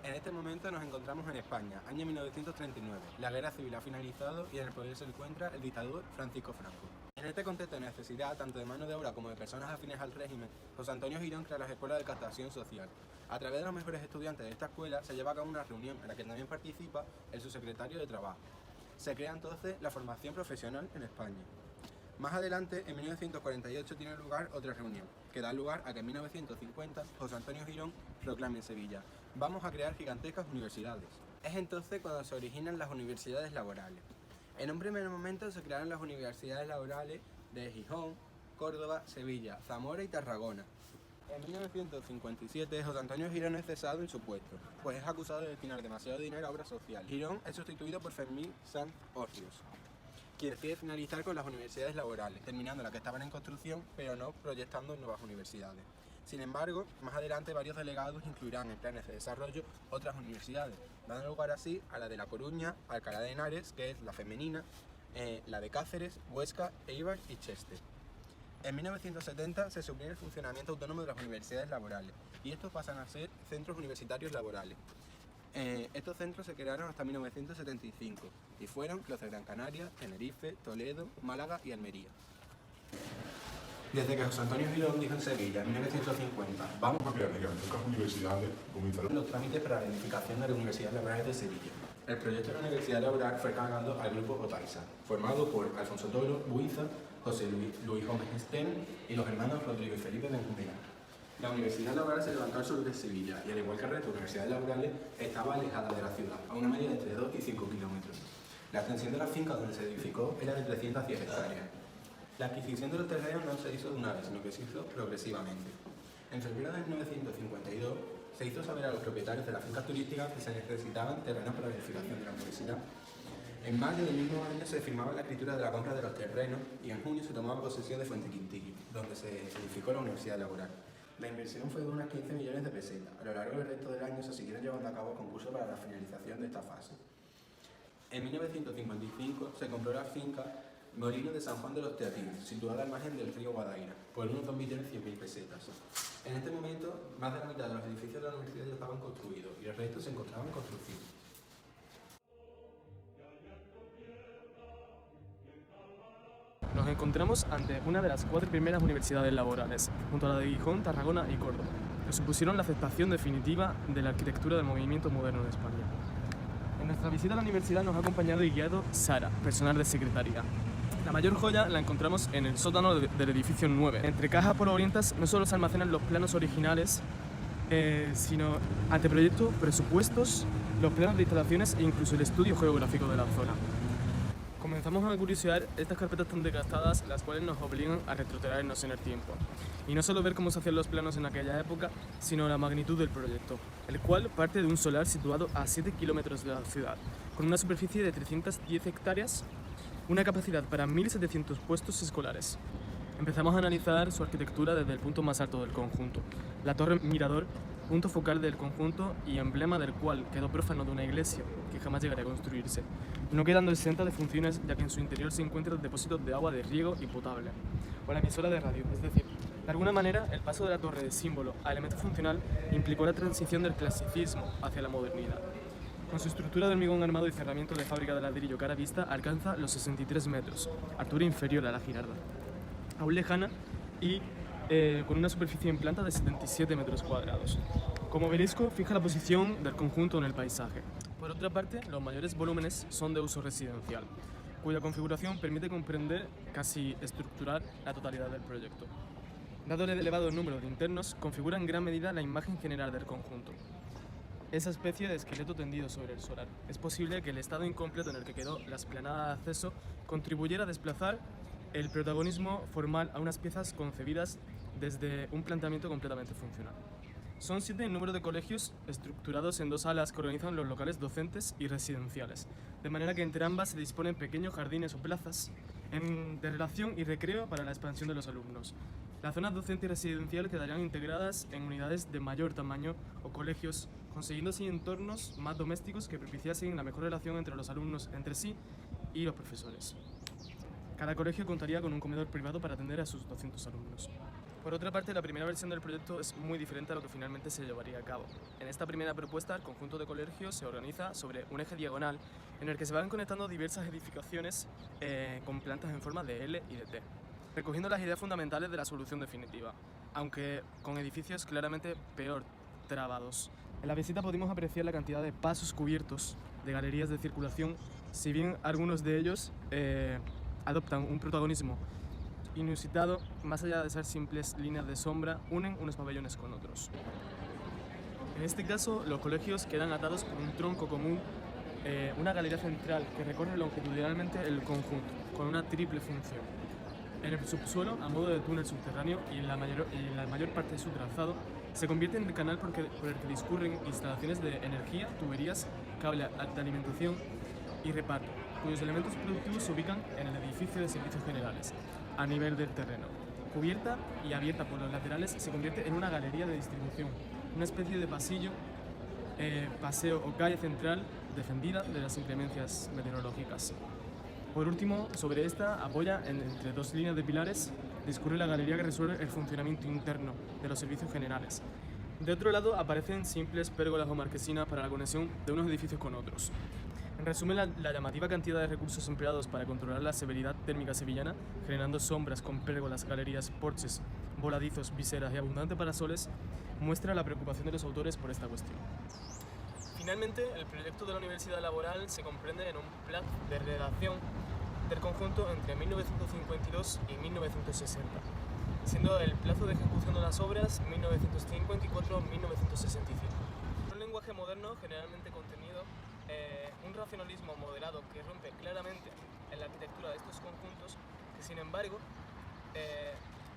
En este momento nos encontramos en España, año 1939. La guerra civil ha finalizado y en el poder se encuentra el dictador Francisco Franco. En este contexto de necesidad, tanto de mano de obra como de personas afines al régimen, José Antonio Girón crea las escuelas de captación social. A través de los mejores estudiantes de esta escuela se lleva a cabo una reunión en la que también participa el subsecretario de Trabajo. Se crea entonces la formación profesional en España. Más adelante, en 1948, tiene lugar otra reunión, que da lugar a que en 1950 José Antonio Girón proclame en Sevilla: vamos a crear gigantescas universidades. Es entonces cuando se originan las universidades laborales. En un primer momento se crearon las universidades laborales de Gijón, Córdoba, Sevilla, Zamora y Tarragona. En 1957, José Antonio Girón es cesado en su puesto, pues es acusado de destinar demasiado dinero a obra social. Girón es sustituido por Fermín Sanz Orrios, quien decide finalizar con las universidades laborales, terminando las que estaban en construcción, pero no proyectando nuevas universidades. Sin embargo, más adelante varios delegados incluirán en planes de desarrollo otras universidades, dando lugar así a la de La Coruña, Alcalá de Henares, que es la femenina, la de Cáceres, Huesca, Eibar y Cheste. En 1970 se suprime el funcionamiento autónomo de las universidades laborales y estos pasan a ser centros universitarios laborales. Estos centros se crearon hasta 1975 y fueron los de Gran Canaria, Tenerife, Toledo, Málaga y Almería. Desde que José Antonio Girón dijo en Sevilla en 1950, vamos a crear gigantescas universidades, comenzaron los trámites para la edificación de las universidades laborales de Sevilla. El proyecto de la Universidad Laboral fue cargado al grupo Otaiza, formado por Alfonso Toro, Buiza, José Luis Gómez Estén y los hermanos Rodrigo y Felipe Benjumea. La Universidad Laboral se levantó al sur de Sevilla y, al igual que el resto de universidades laborales, estaba alejada de la ciudad, a una media de entre 2 y 5 kilómetros. La extensión de la finca donde se edificó era de 310 hectáreas. La adquisición de los terrenos no se hizo de una vez, sino que se hizo progresivamente. En febrero de 1952 se hizo saber a los propietarios de las fincas turísticas que se necesitaban terrenos para la edificación de la universidad. En mayo del mismo año se firmaba la escritura de la compra de los terrenos y en junio se tomaba posesión de Fuentequintiqui, donde se edificó la Universidad Laboral. La inversión fue de unas 15 millones de pesetas. A lo largo del resto del año se siguieron llevando a cabo concursos para la finalización de esta fase. En 1955 se compró la finca Molino de San Juan de los Teatinos, situada al margen del río Guadaira, por unos 2.100.000 pesetas. En este momento, más de la mitad de los edificios de la universidad ya estaban construidos y el resto se encontraba en construcción. Nos encontramos ante una de las 4 primeras universidades laborales, junto a la de Gijón, Tarragona y Córdoba, que supusieron la aceptación definitiva de la arquitectura del movimiento moderno en España. En nuestra visita a la universidad nos ha acompañado y guiado Sara, personal de secretaría. La mayor joya la encontramos en el sótano del edificio 9. Entre cajas polvorientas no solo se almacenan los planos originales, sino anteproyectos, presupuestos, los planos de instalaciones e incluso el estudio geográfico de la zona. Comenzamos a curiosear estas carpetas tan desgastadas, las cuales nos obligan a retrotraernos en el tiempo. Y no solo ver cómo se hacían los planos en aquella época, sino la magnitud del proyecto, el cual parte de un solar situado a 7 kilómetros de la ciudad, con una superficie de 310 hectáreas, una capacidad para 1.700 puestos escolares. Empezamos a analizar su arquitectura desde el punto más alto del conjunto, la torre mirador, punto focal del conjunto y emblema del cual quedó prófano de una iglesia que jamás llegaría a construirse, no quedando exenta de funciones ya que en su interior se encuentran depósitos de agua de riego y potable, o la emisora de radio, es decir, de alguna manera el paso de la torre de símbolo a elemento funcional implicó la transición del clasicismo hacia la modernidad. Con su estructura de hormigón armado y cerramiento de fábrica de ladrillo cara vista alcanza los 63 metros, altura inferior a la Girarda, aún lejana y con una superficie en planta de 77 metros cuadrados. Como obelisco, fija la posición del conjunto en el paisaje. Por otra parte, los mayores volúmenes son de uso residencial, cuya configuración permite comprender, casi estructurar, la totalidad del proyecto. Dado el elevado número de internos, configura en gran medida la imagen general del conjunto. Esa especie de esqueleto tendido sobre el solar. Es posible que el estado incompleto en el que quedó la explanada de acceso contribuyera a desplazar el protagonismo formal a unas piezas concebidas desde un planteamiento completamente funcional. Son 7 el número de colegios estructurados en 2 alas que organizan los locales docentes y residenciales, de manera que entre ambas se disponen pequeños jardines o plazas de relación y recreo para la expansión de los alumnos. Las zonas docente y residencial quedarían integradas en unidades de mayor tamaño o colegios, consiguiendo así entornos más domésticos que propiciasen la mejor relación entre los alumnos entre sí y los profesores. Cada colegio contaría con un comedor privado para atender a sus 200 alumnos. Por otra parte, la primera versión del proyecto es muy diferente a lo que finalmente se llevaría a cabo. En esta primera propuesta, el conjunto de colegios se organiza sobre un eje diagonal en el que se van conectando diversas edificaciones con plantas en forma de L y de T, recogiendo las ideas fundamentales de la solución definitiva, aunque con edificios claramente peor trabados. En la visita pudimos apreciar la cantidad de pasos cubiertos de galerías de circulación, si bien algunos de ellos adoptan un protagonismo inusitado, más allá de ser simples líneas de sombra, unen unos pabellones con otros. En este caso, los colegios quedan atados por un tronco común, una galería central que recorre longitudinalmente el conjunto, con una triple función. En el subsuelo, a modo de túnel subterráneo y en la mayor parte de su trazado, se convierte en el canal por el que discurren instalaciones de energía, tuberías, cable de alimentación y reparto, cuyos elementos productivos se ubican en el edificio de servicios generales, a nivel del terreno. Cubierta y abierta por los laterales, se convierte en una galería de distribución, una especie de pasillo, paseo o calle central defendida de las inclemencias meteorológicas. Por último, sobre esta, apoya entre dos líneas de pilares, discurre la galería que resuelve el funcionamiento interno de los servicios generales. De otro lado, aparecen simples pérgolas o marquesinas para la conexión de unos edificios con otros. En resumen, la llamativa cantidad de recursos empleados para controlar la severidad térmica sevillana, generando sombras con pérgolas, galerías, porches, voladizos, viseras y abundantes parasoles, muestra la preocupación de los autores por esta cuestión. Finalmente, el proyecto de la Universidad Laboral se comprende en un plan de redacción del conjunto entre 1952 y 1960, siendo el plazo de ejecución de las obras 1954-1965. Un lenguaje moderno generalmente contenido, un racionalismo moderado que rompe claramente en la arquitectura de estos conjuntos, que sin embargo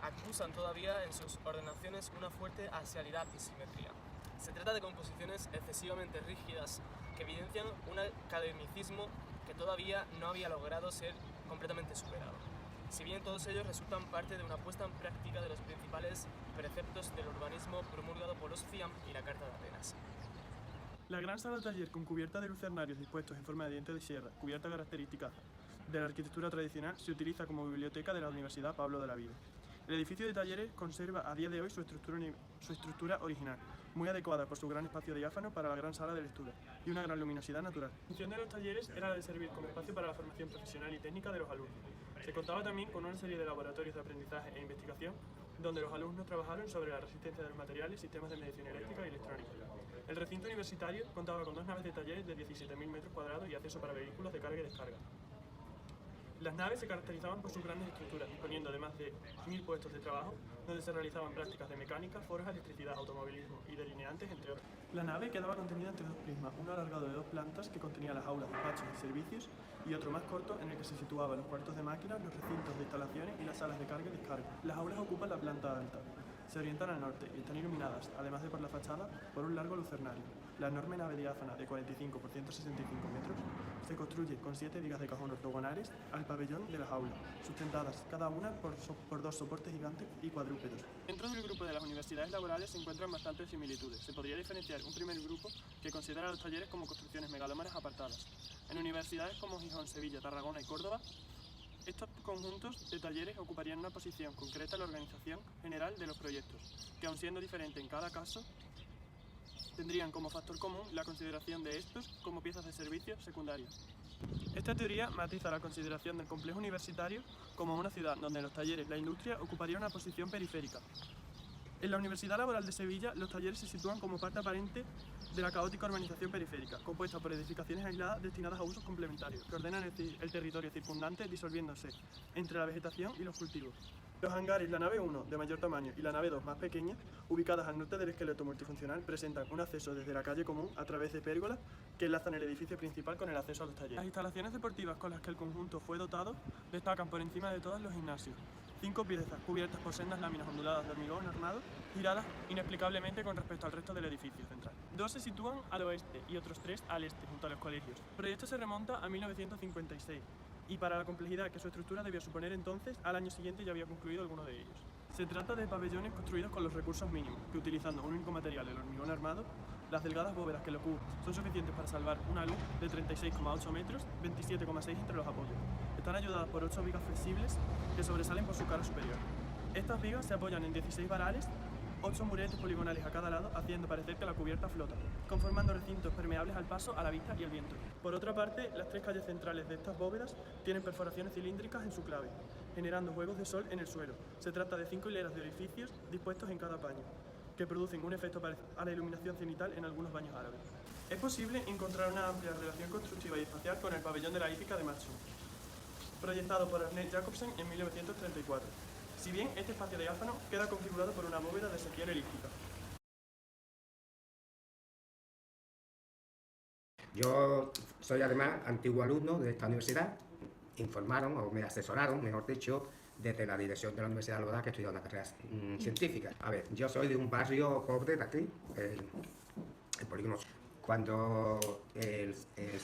acusan todavía en sus ordenaciones una fuerte axialidad y simetría. Se trata de composiciones excesivamente rígidas que evidencian un academicismo que todavía no había logrado ser completamente superado, si bien todos ellos resultan parte de una puesta en práctica de los principales preceptos del urbanismo promulgado por los CIAM y la Carta de Atenas. La gran sala taller con cubierta de lucernarios dispuestos en forma de diente de sierra, cubierta característica de la arquitectura tradicional, se utiliza como biblioteca de la Universidad Pablo de la Vida. El edificio de talleres conserva a día de hoy su estructura original, muy adecuada por su gran espacio diáfano para la gran sala de lectura y una gran luminosidad natural. La función de los talleres era la de servir como espacio para la formación profesional y técnica de los alumnos. Se contaba también con una serie de laboratorios de aprendizaje e investigación donde los alumnos trabajaron sobre la resistencia de los materiales, sistemas de medición eléctrica y electrónica. El recinto universitario contaba con dos naves de talleres de 17.000 metros cuadrados y acceso para vehículos de carga y descarga. Las naves se caracterizaban por sus grandes estructuras, disponiendo de más de 1.000 puestos de trabajo, donde se realizaban prácticas de mecánica, forja, electricidad, automovilismo y delineantes, entre otros. La nave quedaba contenida entre dos prismas, uno alargado de 2 plantas que contenía las aulas, despachos y servicios, y otro más corto en el que se situaban los cuartos de máquinas, los recintos de instalaciones y las salas de carga y descarga. Las aulas ocupan la planta alta. Se orientan al norte y están iluminadas, además de por la fachada, por un largo lucernario. La enorme nave diáfana de 45 por 165 metros se construye con 7 vigas de cajón ortogonales al pabellón de las aulas, sustentadas cada una por dos soportes gigantes y cuadrúpedos. Dentro del grupo de las universidades laborales se encuentran bastantes similitudes. Se podría diferenciar un primer grupo que considera los talleres como construcciones megalómanas apartadas. En universidades como Gijón, Sevilla, Tarragona y Córdoba, estos conjuntos de talleres ocuparían una posición concreta en la organización general de los proyectos, que aun siendo diferente en cada caso, tendrían como factor común la consideración de estos como piezas de servicio secundarias. Esta teoría matiza la consideración del complejo universitario como una ciudad donde en los talleres la industria ocuparía una posición periférica. En la Universidad Laboral de Sevilla, los talleres se sitúan como parte aparente de la caótica urbanización periférica, compuesta por edificaciones aisladas destinadas a usos complementarios, que ordenan el territorio circundante disolviéndose entre la vegetación y los cultivos. Los hangares, la nave 1, de mayor tamaño, y la nave 2, más pequeña, ubicadas al norte del esqueleto multifuncional, presentan un acceso desde la calle común a través de pérgolas que enlazan el edificio principal con el acceso a los talleres. Las instalaciones deportivas con las que el conjunto fue dotado destacan por encima de todas los gimnasios. 5 piezas cubiertas por sendas láminas onduladas de hormigón armado, giradas inexplicablemente con respecto al resto del edificio central. 2 se sitúan al oeste y otros 3 al este, junto a los colegios. El proyecto se remonta a 1956 y para la complejidad que su estructura debía suponer entonces, al año siguiente ya había concluido alguno de ellos. Se trata de pabellones construidos con los recursos mínimos, que utilizando un único material, el hormigón armado, las delgadas bóvedas que lo cubren son suficientes para salvar una luz de 36,8 metros, 27,6 entre los apoyos. Están ayudadas por 8 vigas flexibles que sobresalen por su cara superior. Estas vigas se apoyan en 16 varales, 8 muretes poligonales a cada lado, haciendo parecer que la cubierta flota, conformando recintos permeables al paso, a la vista y al viento. Por otra parte, las 3 calles centrales de estas bóvedas tienen perforaciones cilíndricas en su clave, generando juegos de sol en el suelo. Se trata de 5 hileras de orificios dispuestos en cada paño, que producen un efecto parecido a la iluminación cenital en algunos baños árabes. Es posible encontrar una amplia relación constructiva y espacial con el pabellón de la hípica de Mattsson, proyectado por Ernest Jacobsen en 1934. Si bien este espacio diáfano queda configurado por una bóveda de sección elíptica. Yo soy además antiguo alumno de esta universidad. Informaron o me asesoraron, mejor dicho, desde la dirección de la Universidad de Alborada, que he estudiado una carrera científica. A ver, yo soy de un barrio pobre de aquí, el Polígono. Cuando se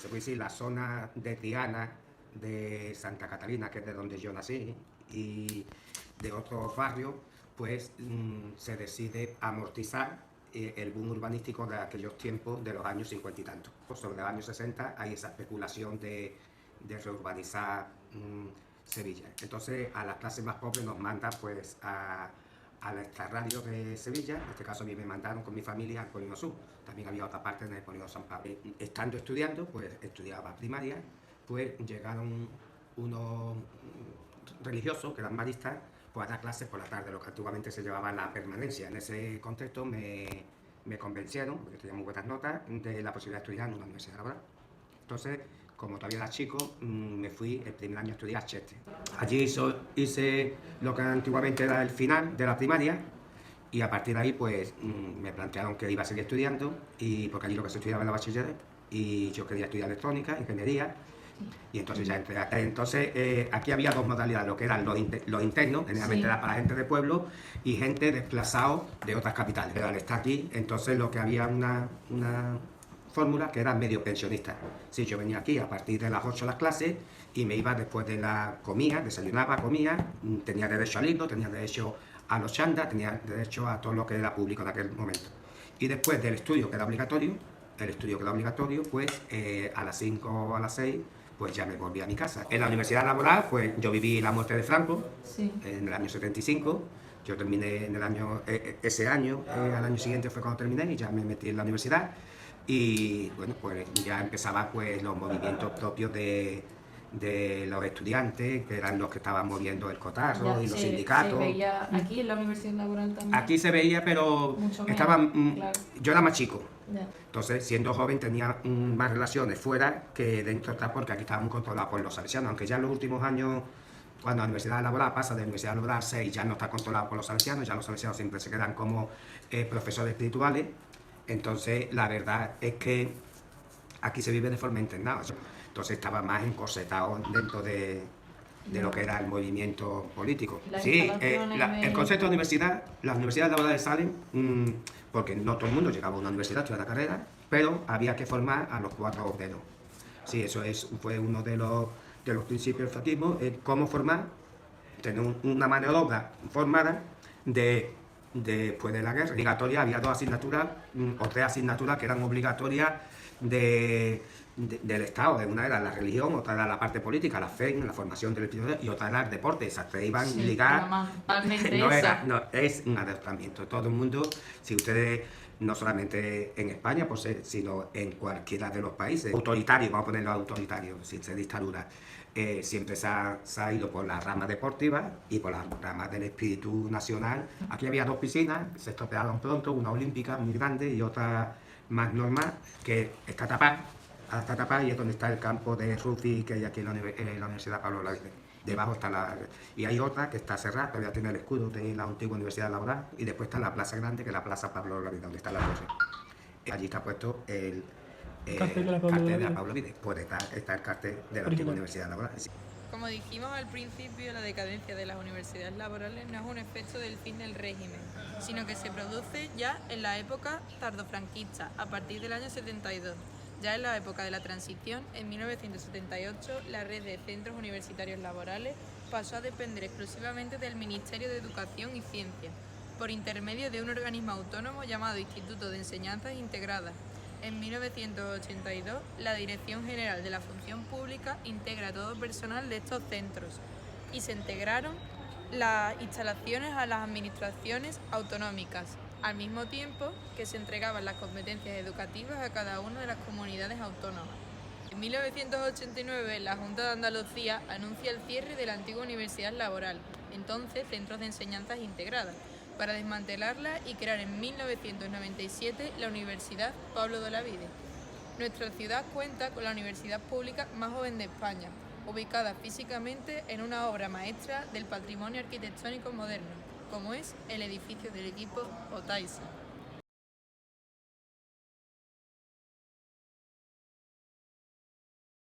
puede decir la zona de Triana, de Santa Catalina, que es de donde yo nací, y de otros barrios, pues se decide amortizar el boom urbanístico de aquellos tiempos de los años 50 y tantos. Sobre los años 60 hay esa especulación de reurbanizar Sevilla. Entonces a las clases más pobres nos mandan pues al extrarradio de Sevilla. En este caso a mí me mandaron con mi familia al Polígono Sur. También había otra parte en el Polígono San Pablo. Estando estudiando, pues estudiaba primaria, pues llegaron unos religiosos que eran maristas pues a dar clases por la tarde, lo que antiguamente se llevaba la permanencia. En ese contexto me convencieron, porque tenía muy buenas notas, de la posibilidad de estudiar en una universidad laboral. Entonces, como todavía era chico, me fui el primer año a estudiar a Cheste. Allí hice lo que antiguamente era el final de la primaria, y a partir de ahí pues me plantearon que iba a seguir estudiando, y porque allí lo que se estudiaba era bachiller, y yo quería estudiar electrónica, ingeniería, y entonces ya entré. Entonces aquí había dos modalidades, lo que eran los internos, generalmente era para gente de pueblo, y gente desplazado de otras capitales. Pero al estar aquí, entonces lo que había una fórmula que era medio pensionista. Sí, yo venía aquí a partir de las 8 las clases y me iba después de la comida, desayunaba, comía, tenía derecho al himno, tenía derecho a los chandas, tenía derecho a todo lo que era público en aquel momento. Y después del estudio que era obligatorio, pues a las 5 o a las 6 pues ya me volví a mi casa. En la universidad laboral, pues yo viví la muerte de Franco, sí, en el año 75. Yo terminé en el año, ese año, al año siguiente fue cuando terminé y ya me metí en la universidad. Y bueno, pues ya empezaba pues los movimientos propios de los estudiantes, que eran los que estaban moviendo el cotarro, y los sindicatos. ¿Se veía aquí en la universidad laboral también? Aquí se veía, pero claro. Yo era más chico. Ya. Entonces, siendo joven, tenía más relaciones fuera que dentro, porque aquí estábamos controlados por los salesianos, aunque ya en los últimos años, cuando la universidad laboral pasa de universidad laboral 6, ya no está controlado por los salesianos, ya los salesianos siempre se quedan como profesores espirituales. Entonces, la verdad es que aquí se vive de forma internada. Entonces estaba más encorsetado dentro de lo que era el movimiento político. Sí, el concepto de universidad, las universidades laborales salen porque no todo el mundo llegaba a una universidad a estudiar la carrera, pero había que formar a los 4 obreros. Sí, eso fue uno de los principios del franquismo, cómo formar, tener una mano de obra formada después de la guerra. Obligatoria, había 2 asignaturas o 3 asignaturas que eran obligatorias del Estado. Una era la religión, otra era la parte política, la fe, la formación del espíritu, y otra era el deporte. Esas 3 iban ligadas. Es un adaptamiento. Todo el mundo, si ustedes, no solamente en España, pues, sino en cualquiera de los países autoritarios, vamos a ponerlo autoritario, sin ser dictadura, siempre se ha ido por la rama deportiva y por la rama del espíritu nacional. Aquí había 2 piscinas, se estropearon pronto, una olímpica muy grande y otra más normal, que está tapada, y es donde está el campo de rugby que hay aquí en la Universidad Pablo de Olavide. Debajo está y hay otra que está cerrada, todavía tiene el escudo de la antigua Universidad Laboral, y después está la plaza grande, que es la plaza Pablo de Olavide, donde está la torre. Allí está puesto el cartel de la Pablo Olavide. Puede estar el cartel de la antigua Universidad Laboral. Sí. Como dijimos al principio, la decadencia de las universidades laborales no es un efecto del fin del régimen, sino que se produce ya en la época tardofranquista, a partir del año 72. Ya en la época de la transición, en 1978, la red de centros universitarios laborales pasó a depender exclusivamente del Ministerio de Educación y Ciencia, por intermedio de un organismo autónomo llamado Instituto de Enseñanzas Integradas. En 1982, la Dirección General de la Función Pública integra todo personal de estos centros y se integraron las instalaciones a las administraciones autonómicas, al mismo tiempo que se entregaban las competencias educativas a cada una de las comunidades autónomas. En 1989, la Junta de Andalucía anuncia el cierre de la antigua Universidad Laboral, entonces Centros de Enseñanzas Integradas, para desmantelarla y crear en 1997 la Universidad Pablo de Olavide. Nuestra ciudad cuenta con la universidad pública más joven de España, ubicada físicamente en una obra maestra del patrimonio arquitectónico moderno, como es el edificio del equipo Otaiza.